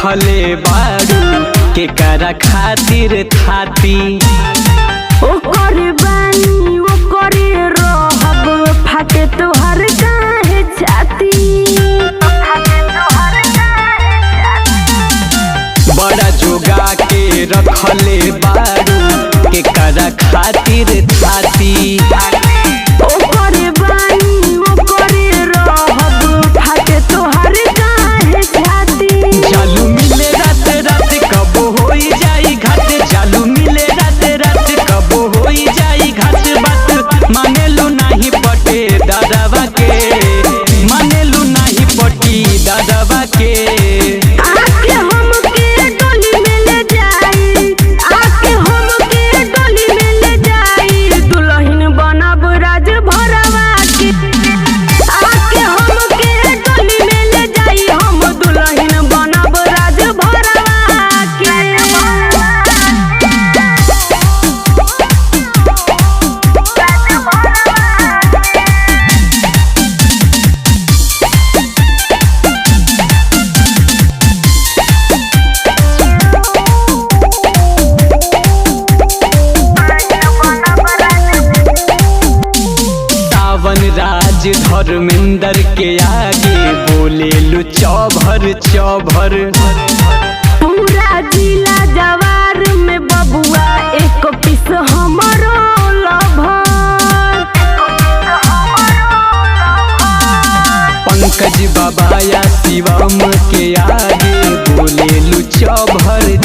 रखले बारू के करा खातिर थाती ओकर बानी ओकर रहब फाटे तोहर काहे छाती बड़ा जोगा के रखले बारू के करा खातिर थाती ओकर बानी ओकर रहब फाटे तोहर काहे छाती चालू मिले रात रात कब होई जाई घाट चालू मिले रात रात कब होई जाई घाट बात मानेलू नहीं पटे दादावा के मानेलू नहीं पटी दादावा के आके हमके डोली में ले जाई आके हमके डोली में ले जाई दुल्हन बनब राज भरवा के आके हमके डोली में ले जाई हम दुल्हन बनब राज भरवा के सावन राज धर्मेंद्र के आगे बोले लू चौभर चौभर पूरा जिला जवार में बबुआ एक पीस हमरो लभर पंकज बाबा या शिवम के आगे बोले लू चौभर